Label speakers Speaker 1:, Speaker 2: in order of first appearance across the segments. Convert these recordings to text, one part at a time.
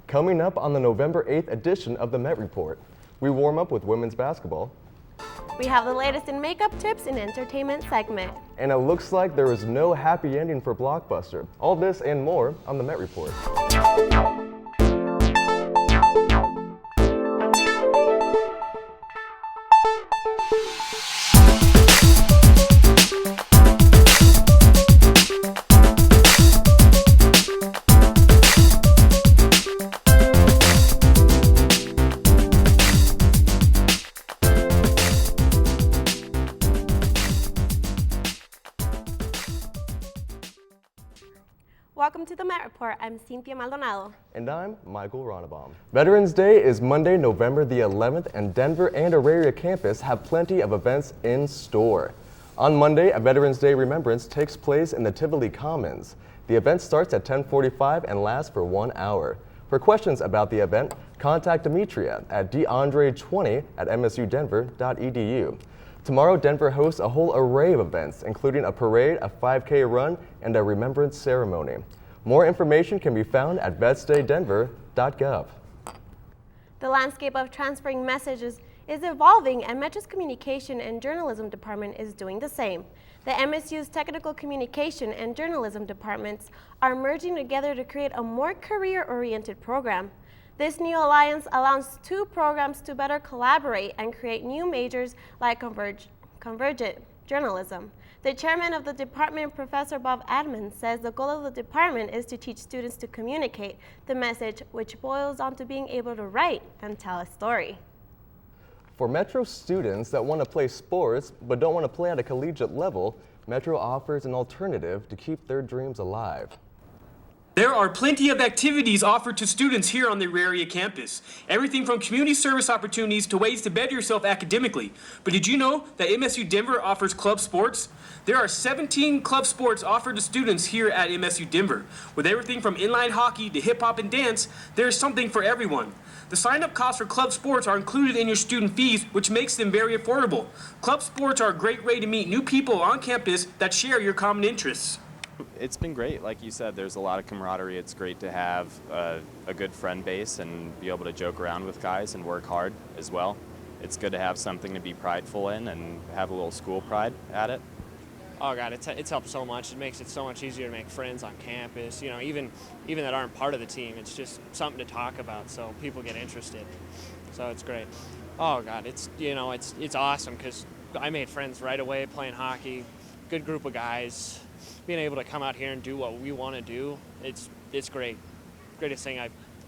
Speaker 1: Coming up on the November 8th edition of the Met Report, we warm up with women's basketball.
Speaker 2: We have the latest in makeup tips in entertainment segment.
Speaker 1: And it looks like there is no happy ending for Blockbuster. All this and more on the Met Report.
Speaker 2: Welcome to the Met Report. I'm Cinthia Maldonado.
Speaker 1: And I'm Michael Ronnebaum. Veterans Day is Monday, November the 11th, and Denver and Auraria campus have plenty of events in store. On Monday, a Veterans Day remembrance takes place in the Tivoli Commons. The event starts at 10:45 and lasts for 1 hour. For questions about the event, contact Demetria at deandre20@msudenver.edu. Tomorrow, Denver hosts a whole array of events, including a parade, a 5K run, and a remembrance ceremony. More information can be found at vetsdaydenver.gov.
Speaker 2: The landscape of transferring messages is evolving, and Metro's Communication and Journalism Department is doing the same. The MSU's Technical Communication and Journalism Departments are merging together to create a more career-oriented program. This new alliance allows two programs to better collaborate and create new majors like convergent journalism. The chairman of the department, Professor Bob Adman, says the goal of the department is to teach students to communicate the message, which boils down to being able to write and tell a story.
Speaker 1: For Metro students that want to play sports but don't want to play at a collegiate level, Metro offers an alternative to keep their dreams alive.
Speaker 3: There are plenty of activities offered to students here on the Auraria campus. Everything from community service opportunities to ways to better yourself academically. But did you know that MSU Denver offers club sports? There are 17 club sports offered to students here at MSU Denver. With everything from inline hockey to hip hop and dance, there is something for everyone. The sign-up costs for club sports are included in your student fees, which makes them very affordable. Club sports are a great way to meet new people on campus that share your common interests.
Speaker 4: It's been great. Like you said, there's a lot of camaraderie. It's great to have a good friend base and be able to joke around with guys and work hard as well. It's good to have something to be prideful in and have a little school pride at it.
Speaker 5: Oh God, it's helped so much. It makes it so much easier to make friends on campus. You know, even that aren't part of the team. It's just something to talk about, so people get interested. So it's great. Oh God, it's awesome because I made friends right away playing hockey. Good group of guys. Being able to come out here and do what we want to do, it's great. Greatest thing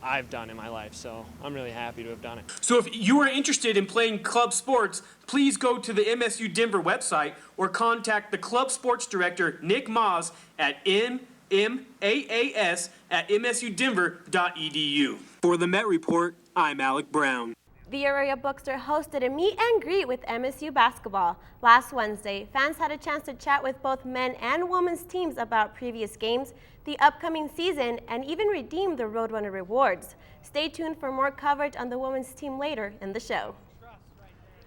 Speaker 5: I've done in my life, so I'm really happy to have done it.
Speaker 3: So if you are interested in playing club sports, please go to the MSU Denver website or contact the club sports director, Nick Maas, at mmaas@msudenver.edu. For the Met Report, I'm Alec Brown.
Speaker 2: The Auraria Bookstore hosted a meet and greet with MSU basketball. Last Wednesday, fans had a chance to chat with both men and women's teams about previous games, the upcoming season, and even redeem the Roadrunner rewards. Stay tuned for more coverage on the women's team later in the show.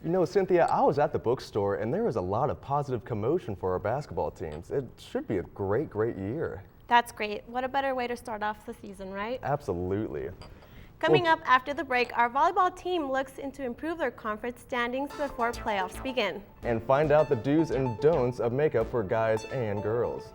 Speaker 1: You know, Cynthia, I was at the bookstore and there was a lot of positive commotion for our basketball teams. It should be a great year.
Speaker 2: That's great. What a better way to start off the season, right?
Speaker 1: Absolutely.
Speaker 2: Coming up after the break, our volleyball team looks to improve their conference standings before playoffs begin.
Speaker 1: And find out the do's and don'ts of makeup for guys and girls.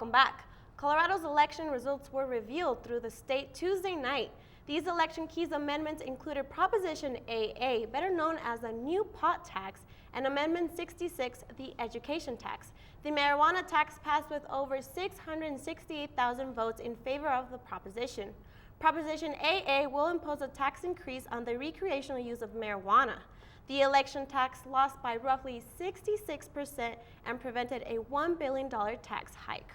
Speaker 2: Welcome back. Colorado's election results were revealed through the state Tuesday night. These election keys amendments included Proposition AA, better known as the new pot tax, and Amendment 66, the education tax. The marijuana tax passed with over 668,000 votes in favor of the proposition. Proposition AA will impose a tax increase on the recreational use of marijuana. The election tax lost by roughly 66% and prevented a $1 billion tax hike.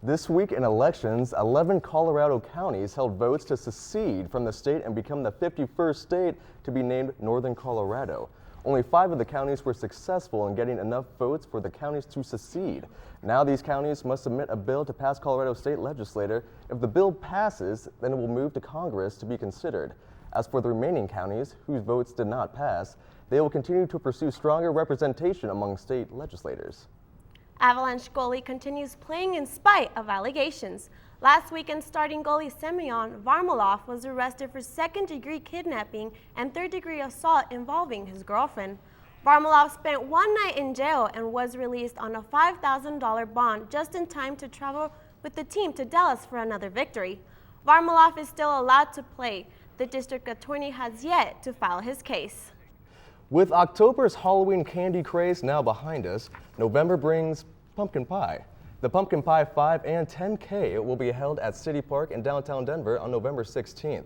Speaker 1: This week in elections, 11 Colorado counties held votes to secede from the state and become the 51st state to be named Northern Colorado. Only 5 of the counties were successful in getting enough votes for the counties to secede. Now these counties must submit a bill to pass Colorado state legislature. If the bill passes, then it will move to Congress to be considered. As for the remaining counties whose votes did not pass, they will continue to pursue stronger representation among state legislators.
Speaker 2: Avalanche goalie continues playing in spite of allegations. Last weekend, starting goalie Semyon Varlamov was arrested for second-degree kidnapping and third-degree assault involving his girlfriend. Varlamov spent one night in jail and was released on a $5,000 bond just in time to travel with the team to Dallas for another victory. Varlamov is still allowed to play. The district attorney has yet to file his case.
Speaker 1: With October's Halloween candy craze now behind us, November brings pumpkin pie. The Pumpkin Pie 5 and 10K will be held at City Park in downtown Denver on November 16th.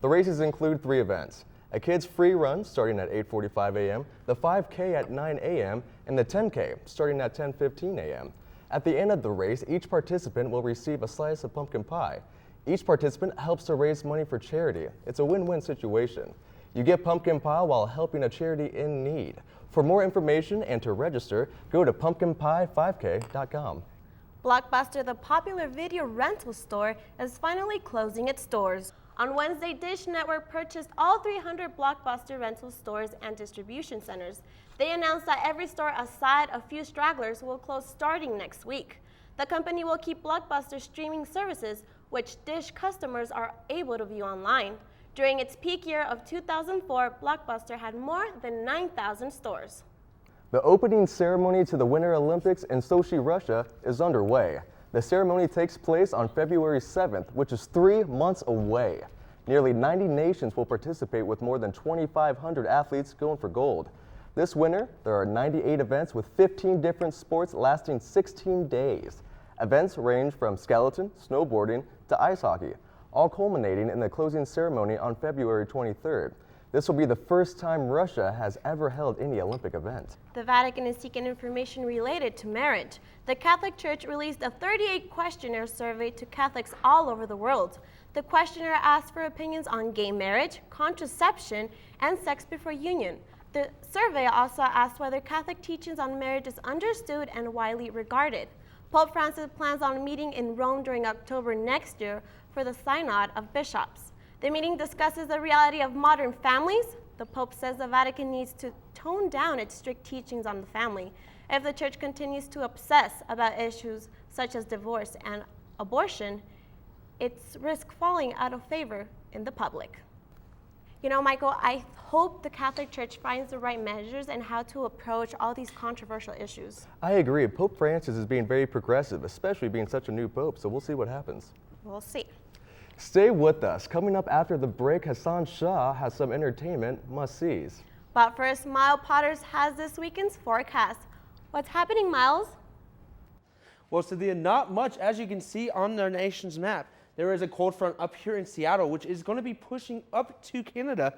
Speaker 1: The races include 3 events: a kids free run starting at 8:45 a.m., the 5K at 9 a.m., and the 10K starting at 10:15 a.m. At the end of the race, each participant will receive a slice of pumpkin pie. Each participant helps to raise money for charity. It's a win-win situation. You get pumpkin pie while helping a charity in need. For more information and to register, go to pumpkinpie5k.com.
Speaker 2: Blockbuster, the popular video rental store, is finally closing its doors. On Wednesday, Dish Network purchased all 300 Blockbuster rental stores and distribution centers. They announced that every store aside a few stragglers will close starting next week. The company will keep Blockbuster streaming services, which Dish customers are able to view online. During its peak year of 2004, Blockbuster had more than 9,000 stores.
Speaker 1: The opening ceremony to the Winter Olympics in Sochi, Russia is underway. The ceremony takes place on February 7th, which is 3 months away. Nearly 90 nations will participate with more than 2,500 athletes going for gold. This winter, there are 98 events with 15 different sports lasting 16 days. Events range from skeleton, snowboarding, to ice hockey, all culminating in the closing ceremony on February 23rd. This will be the first time Russia has ever held any Olympic event.
Speaker 2: The Vatican is seeking information related to marriage. The Catholic Church released a 38-questionnaire survey to Catholics all over the world. The questionnaire asked for opinions on gay marriage, contraception, and sex before union. The survey also asked whether Catholic teachings on marriage is understood and widely regarded. Pope Francis plans on meeting in Rome during October next year for the Synod of Bishops. The meeting discusses the reality of modern families. The Pope says the Vatican needs to tone down its strict teachings on the family. If the Church continues to obsess about issues such as divorce and abortion, it's risk falling out of favor in the public. You know, Michael, I hope the Catholic Church finds the right measures and how to approach all these controversial issues.
Speaker 1: I agree. Pope Francis is being very progressive, especially being such a new pope, so we'll see what happens.
Speaker 2: We'll see.
Speaker 1: Stay with us. Coming up after the break, Hassan Shah has some entertainment must-sees.
Speaker 2: But first, Miles Potters has this weekend's forecast. What's happening, Miles?
Speaker 6: Well, Cynthia, not much. As you can see on the nation's map, there is a cold front up here in Seattle, which is going to be pushing up to Canada,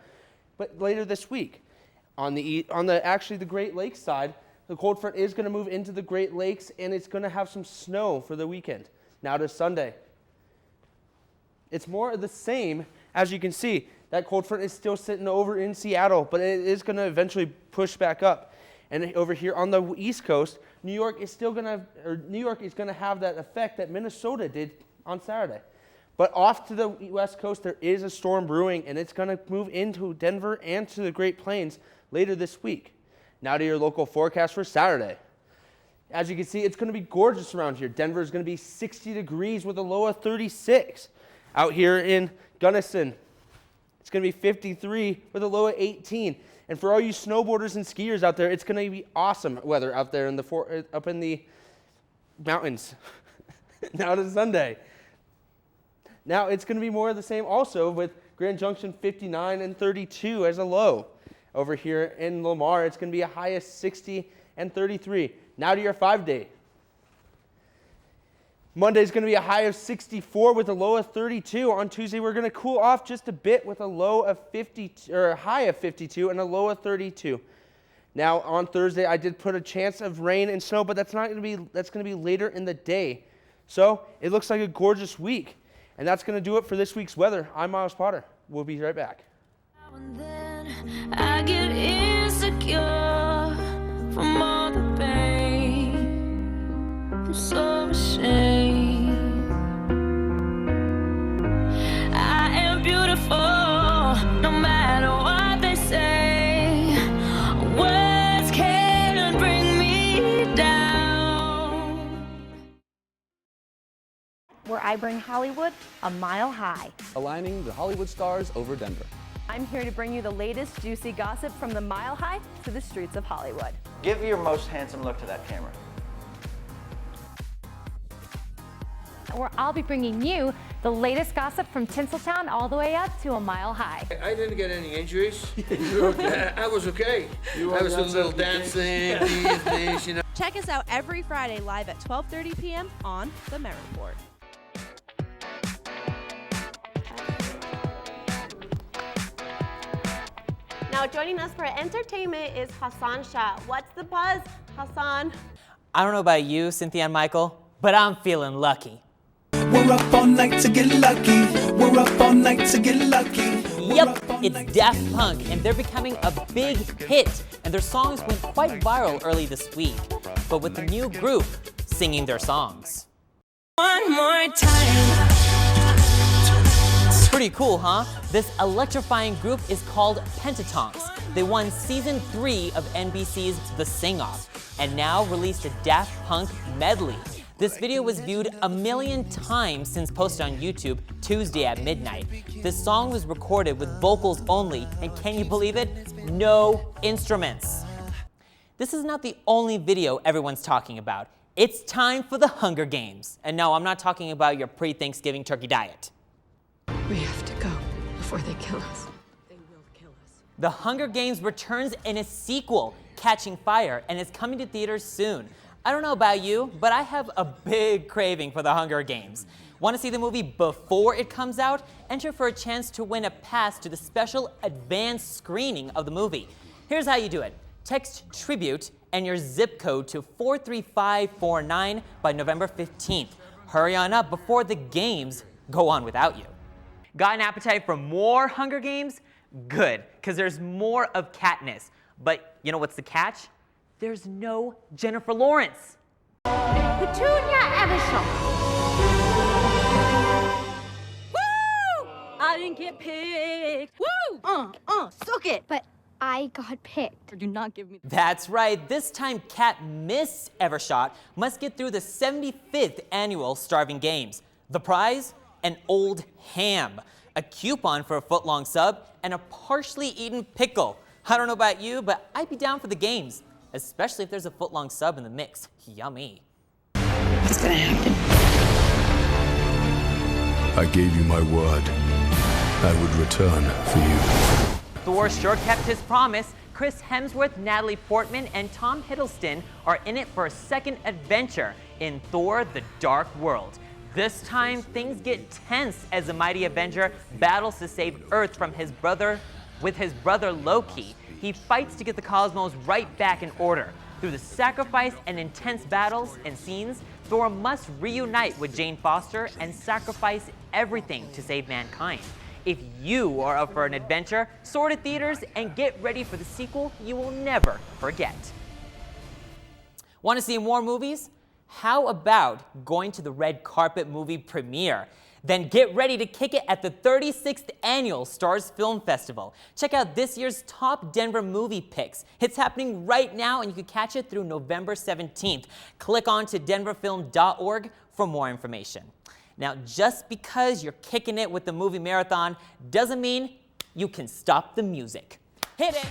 Speaker 6: but later this week. On the Great Lakes side, the cold front is going to move into the Great Lakes, and it's going to have some snow for the weekend. Now to Sunday. It's more of the same. As you can see, that cold front is still sitting over in Seattle, but it is going to eventually push back up. And over here on the East Coast, New York is going to have that effect that Minnesota did on Saturday. But off to the West Coast, there is a storm brewing, and it's going to move into Denver and to the Great Plains later this week. Now to your local forecast for Saturday. As you can see, it's going to be gorgeous around here. Denver is going to be 60 degrees with a low of 36. Out here in Gunnison, it's going to be 53 with a low of 18. And for all you snowboarders and skiers out there, it's going to be awesome weather out there up in the mountains. Now to Sunday. Now it's going to be more of the same also with Grand Junction 59 and 32 as a low. Over here in Lamar, it's going to be a high of 60 and 33. Now to your 5-day. Monday is going to be a high of 64 with a low of 32. On Tuesday, we're going to cool off just a bit with a low of 50 or a high of 52 and a low of 32. Now on Thursday, I did put a chance of rain and snow, but that's going to be later in the day. So it looks like a gorgeous week, and that's going to do it for this week's weather. I'm Miles Potter. We'll be right back.
Speaker 7: Now and then I get insecure from all the pain. I'm so ashamed. I am beautiful, no matter what they say. Words can't bring me down.
Speaker 8: Where I bring Hollywood a mile high.
Speaker 9: Aligning the Hollywood stars over Denver.
Speaker 8: I'm here to bring you the latest juicy gossip from the mile high to the streets of Hollywood.
Speaker 10: Give your most handsome look to that camera.
Speaker 11: Where I'll be bringing you the latest gossip from Tinseltown all the way up to a mile high.
Speaker 12: I didn't get any injuries. I was okay. I was doing a little dancing, these, you know.
Speaker 13: Check us out every Friday live at 12:30 p.m. on The Met Report.
Speaker 2: Now joining us for entertainment is Hassan Shah. What's the buzz, Hassan?
Speaker 14: I don't know about you, Cynthia and Michael, but I'm feeling lucky.
Speaker 15: We're up all night to get lucky. We're up all night to get lucky.
Speaker 14: Yep, it's Daft Punk, and they're becoming a big hit, and their songs went quite viral early this week. But with the new group singing their songs.
Speaker 7: One more time.
Speaker 14: Pretty cool, huh? This electrifying group is called Pentatonks. They won season 3 of NBC's The Sing-Off, and now released a Daft Punk medley. This video was viewed 1 million times since posted on YouTube Tuesday at midnight. This song was recorded with vocals only, and can you believe it? No instruments. This is not the only video everyone's talking about. It's time for the Hunger Games. And no, I'm not talking about your pre-Thanksgiving turkey diet.
Speaker 16: We have to go before they kill us. They will kill us.
Speaker 14: The Hunger Games returns in a sequel, Catching Fire, and is coming to theaters soon. I don't know about you, but I have a big craving for the Hunger Games. Want to see the movie before it comes out? Enter for a chance to win a pass to the special advanced screening of the movie. Here's how you do it. Text TRIBUTE and your zip code to 43549 by November 15th. Hurry on up before the games go on without you. Got an appetite for more Hunger Games? Good, because there's more of Katniss. But you know what's the catch? There's no Jennifer Lawrence.
Speaker 11: Petunia Evisham.
Speaker 13: Woo! I didn't get picked. Woo! Suck it.
Speaker 11: But I got picked.
Speaker 13: Or do not give me.
Speaker 14: That's right. This time, Miss Evershot must get through the 75th annual Starving Games. The prize? An old ham, a coupon for a foot-long sub, and a partially eaten pickle. I don't know about you, but I'd be down for the games, especially if there's a foot-long sub in the mix. Yummy.
Speaker 16: What's gonna happen?
Speaker 17: I gave you my word. I would return for you.
Speaker 14: Thor sure kept his promise. Chris Hemsworth, Natalie Portman, and Tom Hiddleston are in it for a second adventure in Thor: The Dark World. This time, things get tense as the mighty Avenger battles to save Earth from his brother Loki. He fights to get the cosmos right back in order. Through the sacrifice and intense battles and scenes, Thor must reunite with Jane Foster and sacrifice everything to save mankind. If you are up for an adventure, soar to theaters and get ready for the sequel you will never forget. Want to see more movies? How about going to the red carpet movie premiere? Then get ready to kick it at the 36th Annual Stars Film Festival. Check out this year's top Denver movie picks. It's happening right now, and you can catch it through November 17th. Click on to denverfilm.org for more information. Now, just because you're kicking it with the movie marathon doesn't mean you can stop the music. Hit it!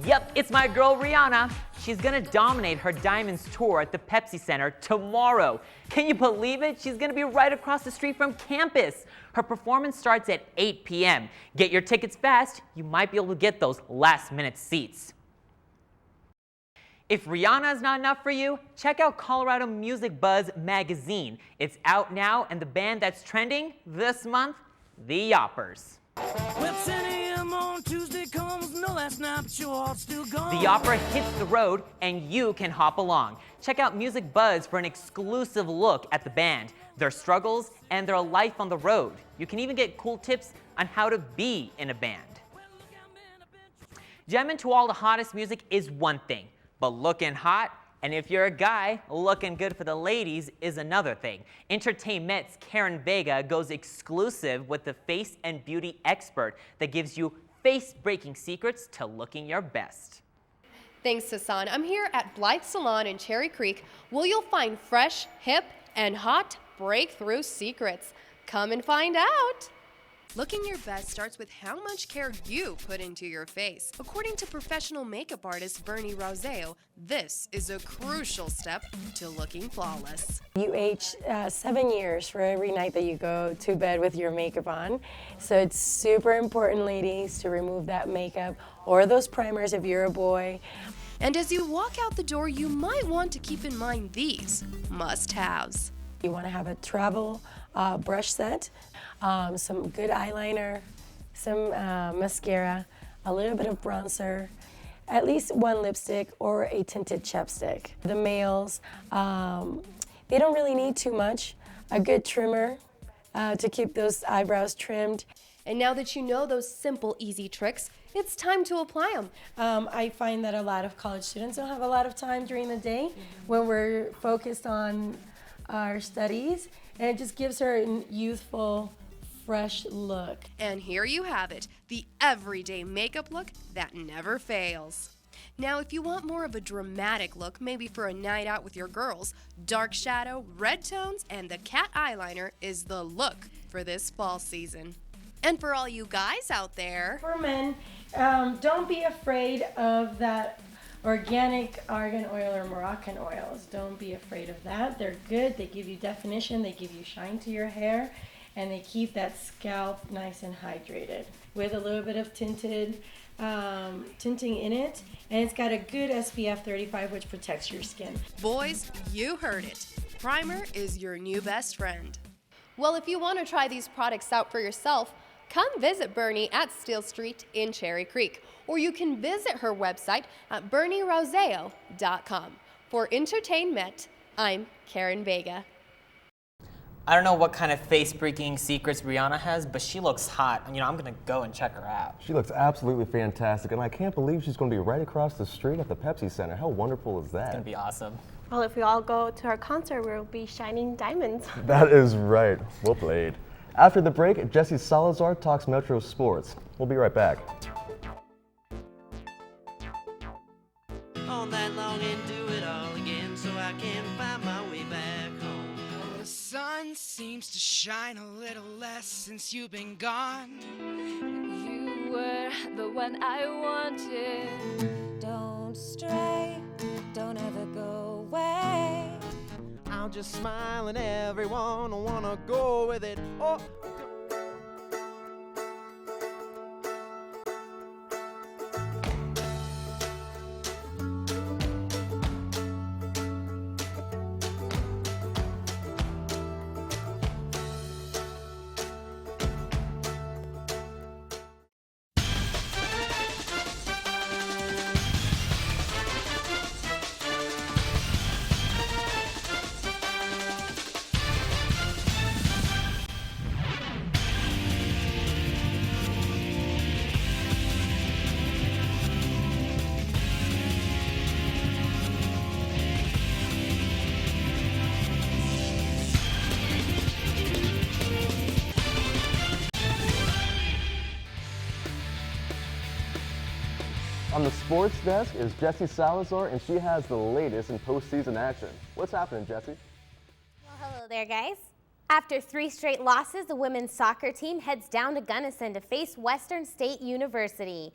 Speaker 14: Yep, it's my girl Rihanna. She's gonna dominate her Diamonds tour at the Pepsi Center tomorrow. Can you believe it? She's gonna be right across the street from campus. Her performance starts at 8 p.m. Get your tickets fast. You might be able to get those last-minute seats. If Rihanna is not enough for you, check out Colorado Music Buzz magazine. It's out now, and the band that's trending this month, The Yoppers.
Speaker 15: Well, 10 a.m. on Tuesday comes, no last night, but your heart's still gone.
Speaker 14: The opera hits the road, and you can hop along. Check out Music Buzz for an exclusive look at the band, their struggles, and their life on the road. You can even get cool tips on how to be in a band. Jamming to all the hottest music is one thing, but looking hot, and if you're a guy, looking good for the ladies is another thing. EntertainMET's Karen Vega goes exclusive with the face and beauty expert that gives you face-breaking secrets to looking your best.
Speaker 18: Thanks, Hassan. I'm here at Blythe Salon in Cherry Creek, where you'll find fresh, hip, and hot breakthrough secrets. Come and find out. Looking your best starts with how much care you put into your face. According to professional makeup artist Bernie Rauseo, this is a crucial step to looking flawless.
Speaker 19: You age 7 years for every night that you go to bed with your makeup on. So it's super important, ladies, to remove that makeup or those primers if you're a boy.
Speaker 18: And as you walk out the door, you might want to keep in mind these must-haves.
Speaker 19: You want to have a travel brush set, some good eyeliner, some mascara, a little bit of bronzer, at least one lipstick or a tinted chapstick. The males, they don't really need too much. A good trimmer to keep those eyebrows trimmed.
Speaker 18: And now that you know those simple, easy tricks, it's time to apply them.
Speaker 19: I find that a lot of college students don't have a lot of time during the day when we're focused on our studies, and it just gives her a youthful, fresh look.
Speaker 18: And here you have it, the everyday makeup look that never fails. Now, if you want more of a dramatic look, maybe for a night out with your girls, dark shadow, red tones, and the cat eyeliner is the look for this fall season. And for all you guys out there,
Speaker 19: for men, don't be afraid of that organic argan oil or Moroccan oils. Don't be afraid of that. They're good. They give you definition. They give you shine to your hair, and they keep that scalp nice and hydrated with a little bit of tinting in it, and it's got a good SPF 35, which protects your skin.
Speaker 18: Boys, you heard it. Primer is your new best friend. Well, if you want to try these products out for yourself, come visit Bernie at Steel Street in Cherry Creek, or you can visit her website at BernieRauseo.com. For EntertainMET, I'm Karen Vega.
Speaker 14: I don't know what kind of face-breaking secrets Rihanna has, but she looks hot. You know, I'm gonna go and check her out.
Speaker 1: She looks absolutely fantastic, and I can't believe she's going to be right across the street at the Pepsi Center. How wonderful is that?
Speaker 14: It's gonna be awesome.
Speaker 2: Well, if we all go to her concert, we'll be shining diamonds.
Speaker 1: That is right. Well played. After the break, Jesse Salazar talks Metro sports. We'll be right back.
Speaker 20: All night long and do it all again so I can find my way back home.
Speaker 21: The sun seems to shine a little less since you've been gone.
Speaker 7: You were the one I wanted. Don't stray, don't ever go away.
Speaker 20: I'll just smile and everyone will wanna go with it. Oh.
Speaker 1: On the sports desk is Jessie Salazar, and she has the latest in postseason action. What's happening, Jessie?
Speaker 22: Well, hello there, guys. After 3 straight losses, the women's soccer team heads down to Gunnison to face Western State University.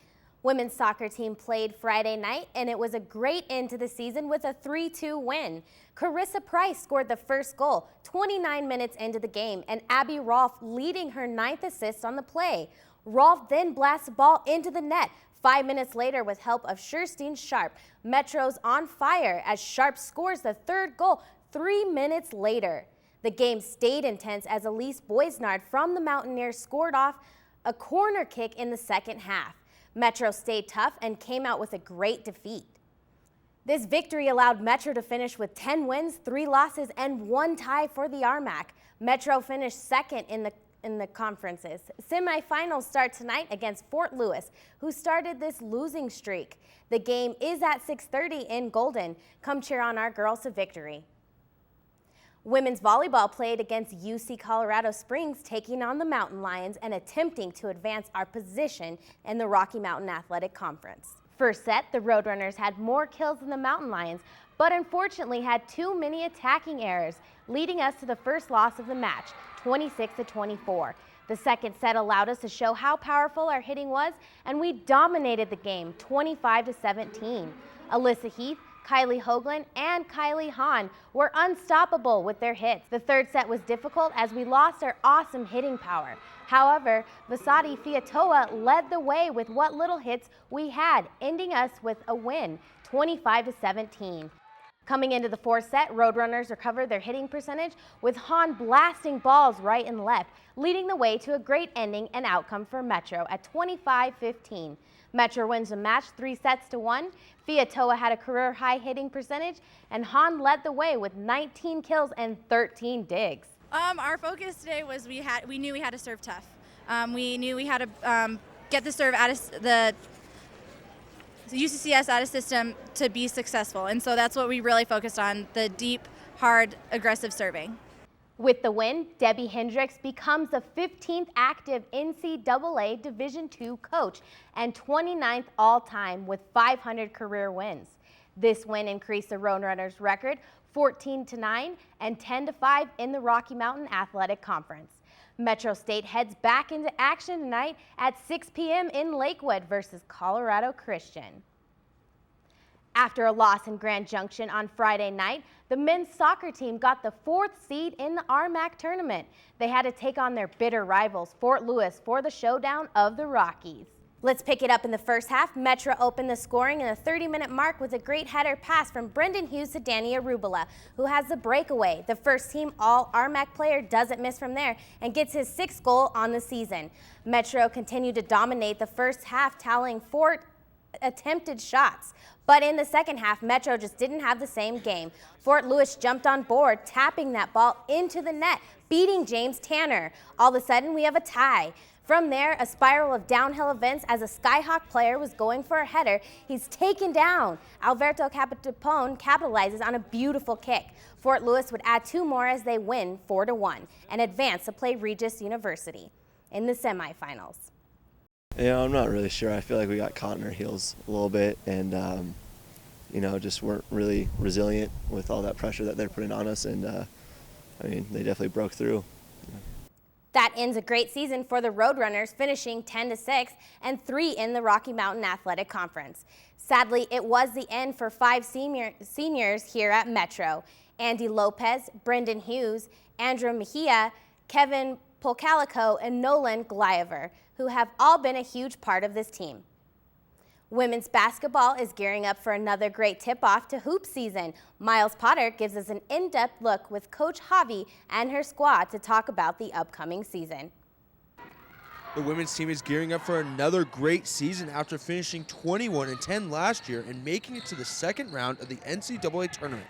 Speaker 22: Women's soccer team played Friday night, and it was a great end to the season with a 3-2 win. Carissa Price scored the first goal 29 minutes into the game, and Abby Rolfe leading her 9th assist on the play. Rolfe then blasts the ball into the net 5 minutes later with help of Sherstein Sharp. Metro's on fire as Sharp scores the 3rd goal 3 minutes later. The game stayed intense as Elise Boisnard from the Mountaineers scored off a corner kick in the second half. Metro stayed tough and came out with a great defeat. This victory allowed Metro to finish with 10 wins, 3 losses, and 1 tie for the RMAC. Metro finished second in the conferences. Semifinals start tonight against Fort Lewis, who started this losing streak. The game is at 6:30 in Golden. Come cheer on our girls to victory. Women's volleyball played against UC Colorado Springs, taking on the Mountain Lions and attempting to advance our position in the Rocky Mountain Athletic Conference. First set, the Roadrunners had more kills than the Mountain Lions, but unfortunately had too many attacking errors, leading us to the first loss of the match, 26-24. The second set allowed us to show how powerful our hitting was, and we dominated the game, 25-17. Alyssa Heath, Kylie Hoagland, and Kylie Hahn were unstoppable with their hits. The third set was difficult as we lost our awesome hitting power. However, Vasadi Fiatoa led the way with what little hits we had, ending us with a win, 25-17. Coming into the fourth set, Roadrunners recovered their hitting percentage with Hahn blasting balls right and left, leading the way to a great ending and outcome for Metro at 25-15. Metro wins the match 3-1. Fiatoa had a career high hitting percentage, and Hahn led the way with 19 kills and 13 digs.
Speaker 4: Our focus today was we knew we had to serve tough. We knew we had to get the serve out of the UCCS out of system to be successful, and so that's what we really focused on, the deep, hard, aggressive serving.
Speaker 22: With the win, Debbie Hendricks becomes the 15th active NCAA Division II coach and 29th all-time with 500 career wins. This win increased the Roadrunners' record 14-9 and 10-5 in the Rocky Mountain Athletic Conference. Metro State heads back into action tonight at 6 p.m. in Lakewood versus Colorado Christian. After a loss in Grand Junction on Friday night, the men's soccer team got the 4th seed in the RMAC tournament. They had to take on their bitter rivals, Fort Lewis, for the showdown of the Rockies. Let's pick it up in the first half. Metro opened the scoring in the 30-minute mark with a great header pass from Brendan Hughes to Danny Arubula, who has the breakaway. The first team All-RMAC player doesn't miss from there and gets his 6th goal on the season. Metro continued to dominate the first half, tallying 4 attempted shots. But in the second half, Metro just didn't have the same game. Fort Lewis jumped on board, tapping that ball into the net, beating James Tanner. All of a sudden, we have a tie. From there, a spiral of downhill events as a Skyhawk player was going for a header. He's taken down. Alberto Capitapone capitalizes on a beautiful kick. Fort Lewis would add 2 more as they win 4-1 and advance to play Regis University in the semifinals.
Speaker 5: Yeah, I'm not really sure. I feel like we got caught in our heels a little bit and, just weren't really resilient with all that pressure that they're putting on us. And, they definitely broke through.
Speaker 22: That ends a great season for the Roadrunners, finishing 10-6 and 3 in the Rocky Mountain Athletic Conference. Sadly, it was the end for 5 seniors here at Metro. Andy Lopez, Brendan Hughes, Andrew Mejia, Kevin Polcalico, and Nolan Gliever, who have all been a huge part of this team. Women's basketball is gearing up for another great tip-off to hoop season. Miles Potter gives us an in-depth look with Coach Javi and her squad to talk about the upcoming season.
Speaker 6: The women's team is gearing up for another great season after finishing 21-10 last year and making it to the second round of the NCAA tournament.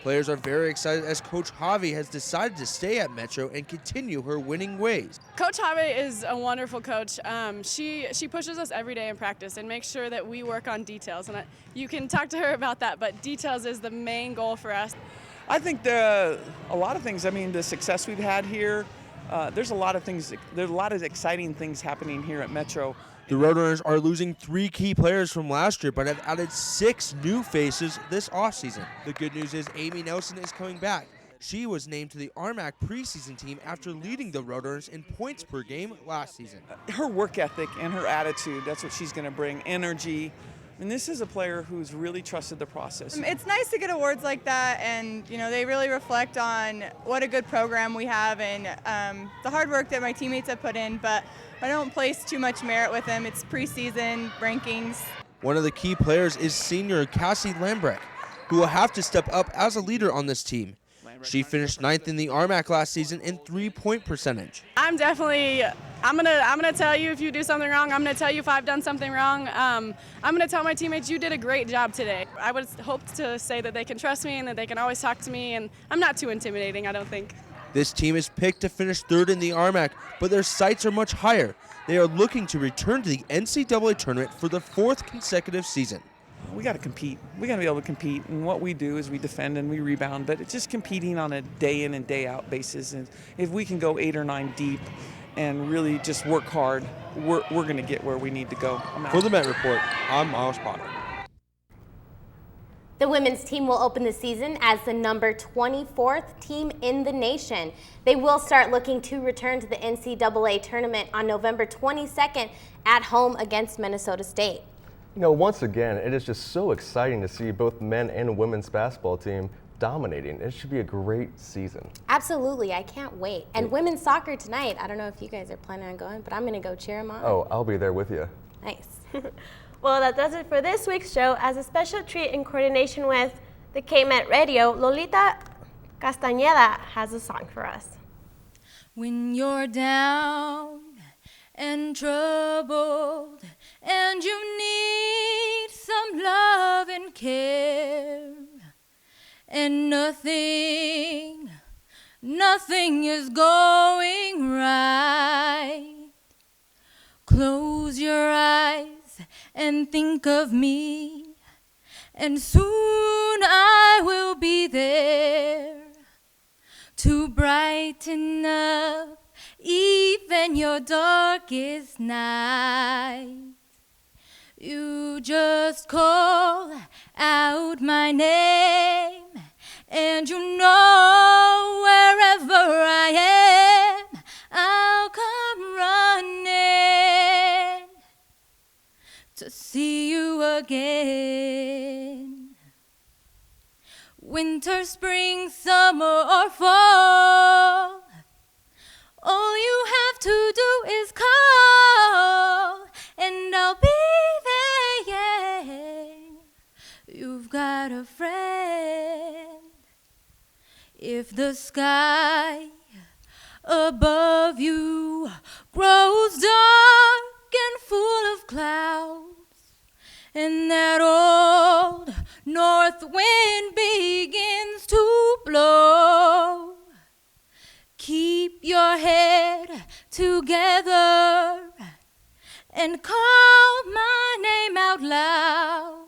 Speaker 6: Players are very excited as Coach Javi has decided to stay at Metro and continue her winning ways.
Speaker 23: Coach Javi is a wonderful coach. She pushes us every day in practice and makes sure that we work on details. And you can talk to her about that, but details is the main goal for us.
Speaker 24: I think a lot of things. The success we've had here, there's a lot of things. There's a lot of exciting things happening here at Metro.
Speaker 6: The Roadrunners are losing 3 key players from last year, but have added 6 new faces this offseason. The good news is Amy Nelson is coming back. She was named to the RMAC preseason team after leading the Roadrunners in points per game last season.
Speaker 24: Her work ethic and her attitude, that's what she's going to bring, energy. And this is a player who's really trusted the process.
Speaker 3: It's nice to get awards like that, and they really reflect on what a good program we have and the hard work that my teammates have put in, but I don't place too much merit with them. It's preseason rankings.
Speaker 6: One of the key players is senior Cassie Lambrecht, who will have to step up as a leader on this team. She finished 9th in the RMAC last season in 3-point percentage.
Speaker 23: I'm gonna tell you if you do something wrong. I'm gonna tell you if I've done something wrong. I'm gonna tell my teammates you did a great job today. I would hope to say that they can trust me and that they can always talk to me, and I'm not too intimidating, I don't think.
Speaker 6: This team is picked to finish 3rd in the RMAC, but their sights are much higher. They are looking to return to the NCAA tournament for the 4th consecutive season.
Speaker 24: We got to compete. We got to be able to compete, and what we do is we defend and we rebound, but it's just competing on a day in and day out basis. And if we can go 8 or 9 deep and really just work hard, we're going to get where we need to go.
Speaker 6: For the Met Report, I'm Miles Potter.
Speaker 22: The women's team will open the season as the number 24th team in the nation. They will start looking to return to the NCAA tournament on November 22nd at home against Minnesota State.
Speaker 1: Once again, it is just so exciting to see both men and women's basketball team dominating. It should be a great season.
Speaker 22: Absolutely, I can't wait. And women's soccer tonight, I don't know if you guys are planning on going, but I'm gonna go cheer them on.
Speaker 1: Oh, I'll be there with you.
Speaker 22: Nice.
Speaker 2: Well, that does it for this week's show. As a special treat in coordination with the KMET Radio, Lolita Castañeda has a song for us.
Speaker 7: When you're down and troubled and you need some love and care, and nothing is going right, close your eyes and think of me, and soon I will be there to brighten up even your darkest night. You just call out my name, and you know wherever I am, I'll come running to see you again. Winter, spring, summer, or fall, all you have to do is call, and I'll be there, yeah. You've got a friend. If the sky above you grows dark and full of clouds, and that old north wind begins to blow, keep your head together and call my name out loud.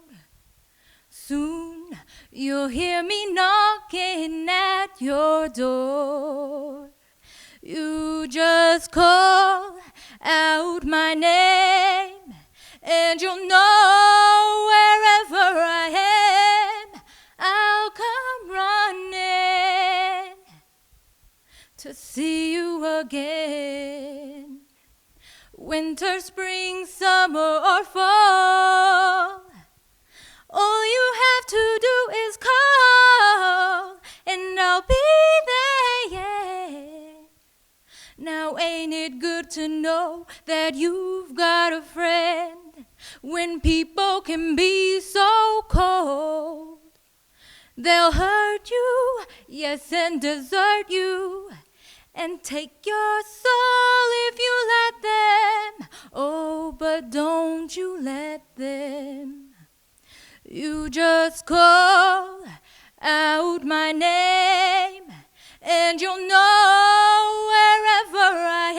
Speaker 7: Soon you'll hear me knocking at your door. You just call out my name, and you'll know wherever I am, I'll come running to see you again. Winter, spring, summer, or fall, all you have to do is call, and I'll be there, yeah. Now ain't it good to know that you've got a friend when people can be so cold? They'll hurt you, yes, and desert you, and take your soul if you let them. Oh, but don't you let them. You just call out my name, and you'll know wherever I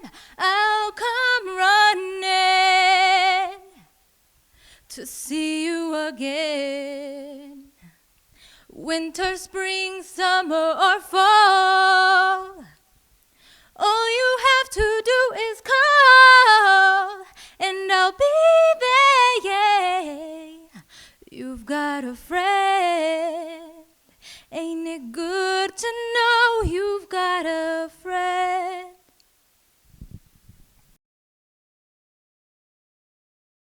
Speaker 7: am, I'll come running to see you again. Winter, spring, summer, or fall, all you have to do is call, and I'll be there, yeah. You've got a friend, ain't it good?